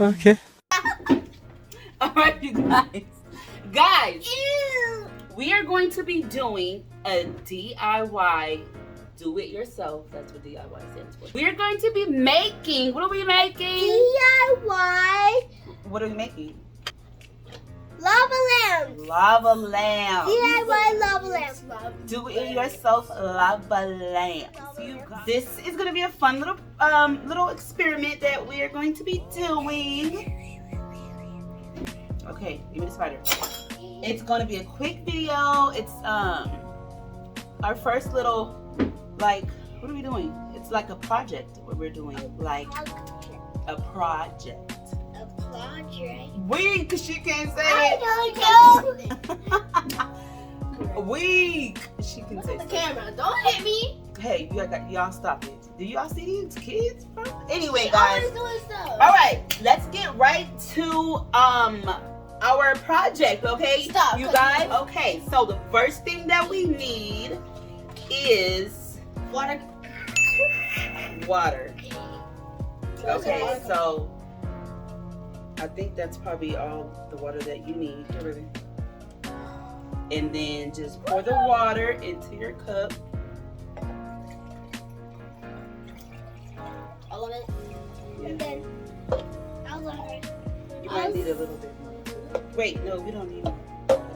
Okay. All right, you guys. Guys, we are going to be doing a DIY, do it yourself. That's what DIY stands for. We are going to be making, what are we making? D.I.Y What are we making? Lava Lamps. Lava lamps. D.I.Y Lava Lamps. Do it yourself lava lamps. You guys. This is gonna be a fun little little experiment that we are going to be doing. Okay, give me the spider. It's gonna be a quick video. It's our first little, like, what are we doing? It's like a project what we're doing, like a project. Weak, she can't say it. Weak, she can say The camera, don't hit me. Hey, y'all stop it. Do y'all see these kids? Anyway, She guys. always doing stuff. All right, let's get right to our project, okay? Stop, you guys. Okay, so the first thing that we need is Water. water. Okay, so I think that's probably all the water that you need. Here, baby. And then just pour the water into your cup. All of it. Yeah. And then all of it. You might need a little bit more. Wait, no, we don't need more.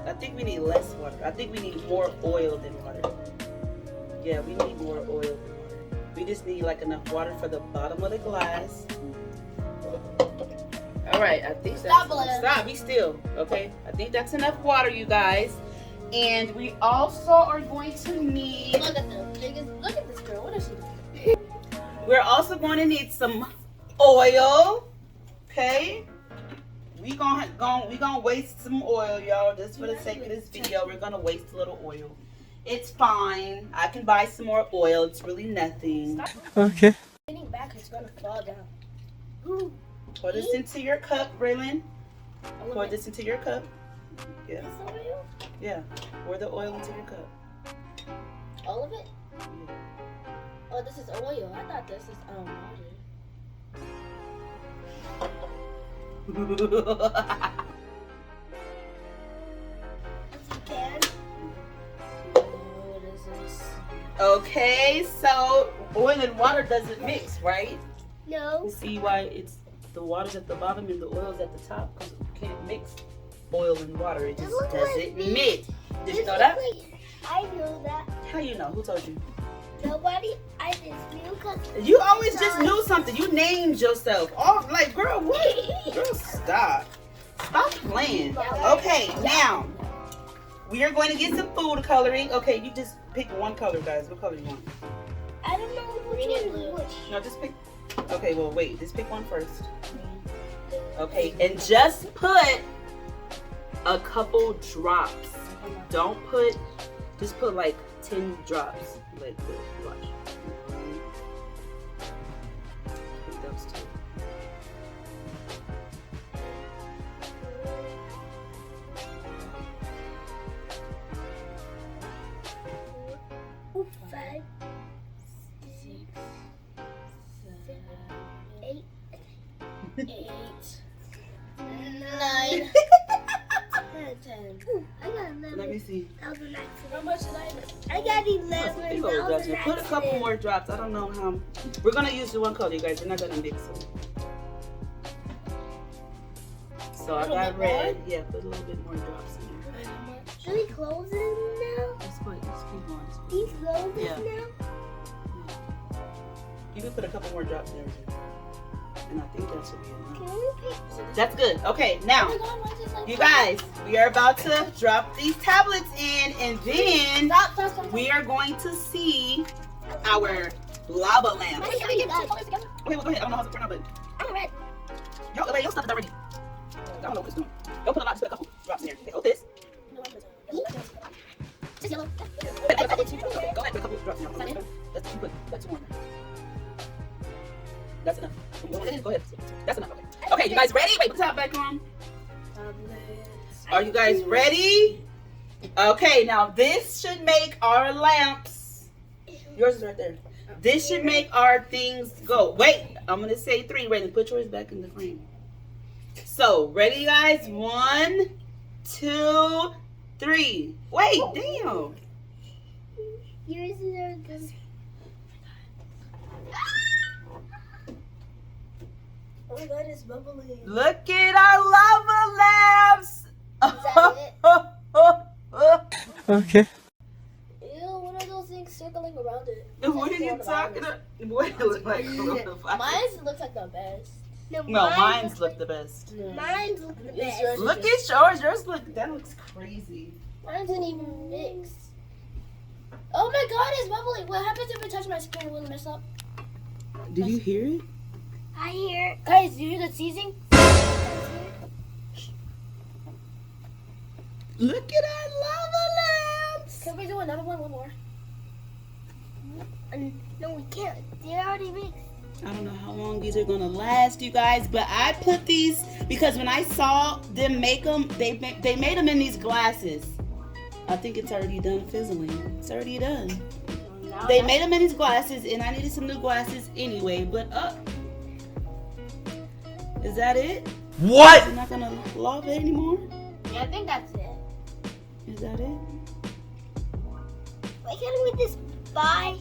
I think we need less water. I think we need more oil than water. Yeah, we need more oil than water. We just need like enough water for the bottom of the glass. All right, I think that's stop. Be still, okay? I think that's enough water, you guys. And we also are going to need. Look at them. Look at this girl. What is she doing? We're also going to need some oil, okay? We gonna waste some oil, y'all. Just for the sake of this video, we're gonna waste a little oil. It's fine. I can buy some more oil. It's really nothing. Okay. Getting back, it's gonna fall down. Pour this into your cup, Raylan. Pour this into your cup. Yeah. This oil? Yeah. Pour the oil into your cup. All of it? Oh, this is oil. I thought this is water. Yes, you can. What is this? Okay, so oil and water doesn't mix, right? No. You see why it's the water's at the bottom and the oil's at the top? Because you can't mix oil and water. It just doesn't mix. Did you know that? I know that. How you know? Who told you? Nobody. I just knew because You always just knew something. You named yourself. Oh, like, girl, what? Girl, stop. Stop playing. Okay, now we are going to get some food coloring. Okay, you just pick one color, guys. What color you want? I don't know which one is which. No, just pick. Okay, well, wait. Just pick one first. Okay, and just put a couple drops. Don't put, just put like 10 drops. Like, watch. Pick those two. Five, 6, 7, 8, 9, 10. I got 11. Let me see. How much did I got 11. Put a couple more drops. I don't know how. We're gonna use the one color, you guys. We're not gonna mix them. So I got red. Yeah, put a little bit more drops in there. Should we close it now? Just keep on. These close it Yeah. now? You can put a couple more drops there too. And I think that should be enough. Can we pick? That's good. Okay, now, Oh my God, why is it like you guys, we are about to drop these tablets in, and then Stop. we are going to see our lava lamp. Why can't we get 2 colors together? Okay, well, go ahead. I don't know how to turn on, but I'm red. your stuff is already. I don't know what it's doing. Don't put a lot, just put a couple drops in there. Okay, hold this. Just yellow. Okay, go ahead, put a couple drops in there. Let's put 2 more. That's enough. Go ahead. That's enough. Okay, you guys ready? Wait, put the top back on. Are you guys ready? Okay, now this should make our lamps. Yours is right there. This should make our things go. Wait, I'm gonna say 3. Raiden, put yours back in the frame. So, ready, guys? 1, 2, 3. Wait, damn. Yours are good. Oh my god, it's bubbling. Look at our lava lamps. Is that it? Okay. Ew, what are those things circling around it? What are you talking about? What it look like? Mine looks like the best. No, mine's look the best. Mine look the best. Look at yours. Yours look. That looks crazy. Mine didn't even mix. Oh my god, it's bubbling. What happens if I touch my screen? Will it mess up? Did you hear it? I hear. Guys, do you hear the seizing? Look at our lava lamps. Can we do another one? One more. No, we can't. They're already mixed. I don't know how long these are gonna last, you guys, but I put these because when I saw them make them, they made them in these glasses. I think it's already done fizzling. It's already done. They made them in these glasses, and I needed some new glasses anyway. But is that it? What? Is it not gonna lava anymore? Yeah, I think that's it. Is that it? Why can't we just buy?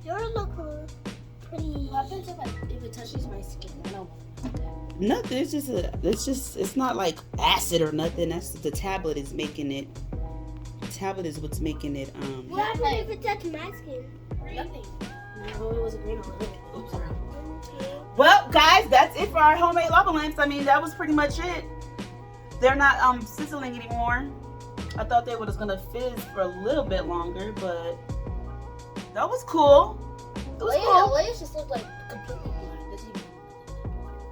Yours look pretty. What happens if it touches my skin? I don't want Nothing. It's not like acid or nothing. That's the tablet is making it. The tablet is what's making it. What happens if it touches my skin? Nothing. No, it was a green one. Oops. Well, guys, that's it for our homemade lava lamps. I mean, that was pretty much it. They're not sizzling anymore. I thought they were just gonna fizz for a little bit longer, but that was cool. It was cool. The layers just look like completely black.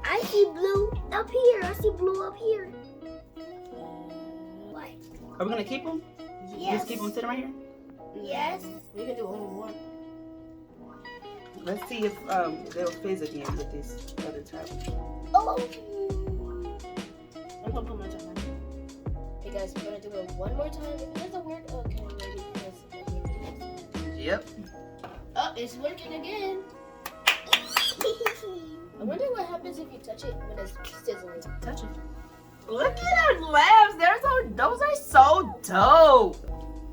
I see blue up here. I see blue up here. What? Are we gonna keep them? Yes. Just keep them sitting right here. Yes. We can do one more. Let's see if they'll fizz again with this other tablets. Oh. I'm gonna put my time on. Hey guys, we're gonna do it one more time. If it doesn't work, okay, maybe. Yep. Oh, it's working again. I wonder what happens if you touch it when it's sizzling. Touch it. Look at our lamps. Those are so dope.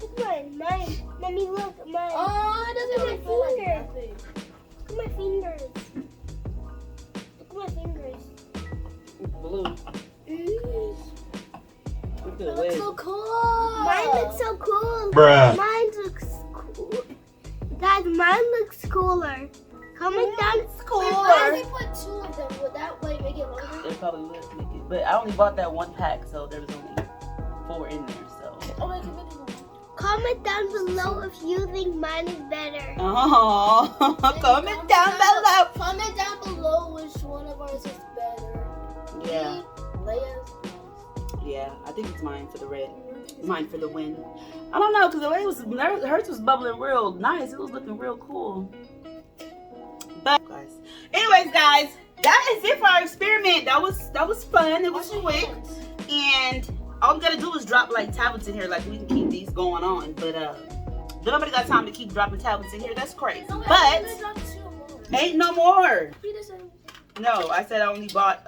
Look at mine. Mommy, look, mine. Oh, it doesn't feel like nothing. Look at my fingers. Look at my fingers. Blue. Look at the Looks so cool. Mine looks so cool. Bruh. Mine looks cool. Guys, mine looks cooler. Comment down cooler. Why did they put 2 of them? Would that like make it longer? They probably would make it, but I only bought that one pack, so there was only 4 in there. So. Oh wait, comment down below if you think mine is better. Oh, comment down below. Comment down below which one of ours is better. Yeah. Leia's. Yeah, I think it's mine for the red. Mine for the win. I don't know, because the way hers was bubbling real nice. It was looking real cool. But guys, anyways, guys, that is it for our experiment. That was fun. It was quick, and all we gotta do is drop like tablets in here. Like we can keep these going on, but nobody got time to keep dropping tablets in here. That's crazy. No, but ain't no more. No, I said I only bought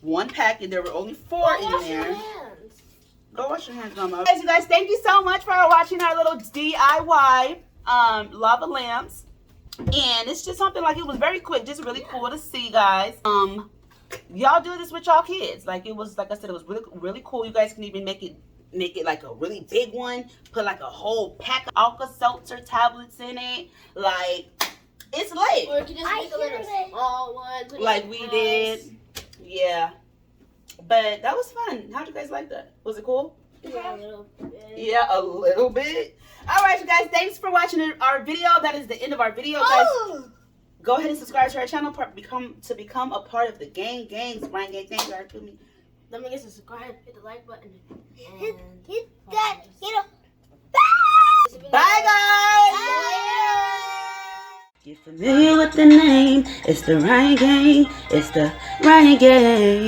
1 pack, and there were only 4 in there. Go wash your hands, Mama. You guys, thank you so much for watching our little DIY lava lamps. And it's just something like, it was very quick, just really cool to see, guys. Y'all do this with y'all kids. Like, it was, like I said, it was really, really cool. You guys can even make it like a really big one. Put like a whole pack of Alka-Seltzer tablets in it. Like, it's lit. Or you can just make a little small one. Like we did. Yeah. But that was fun. How'd you guys like that? Was it cool? Yeah, a little bit. Yeah, a little bit. All right, you guys. Thanks for watching our video. That is the end of our video, guys. Go ahead and subscribe to our channel to become a part of the gang. Brian gang. Right, feel me? Don't forget to subscribe, hit the like button, and hit that. Bye, guys. Bye. Get familiar with the name. It's the Ryan gang. It's the Ryan gang.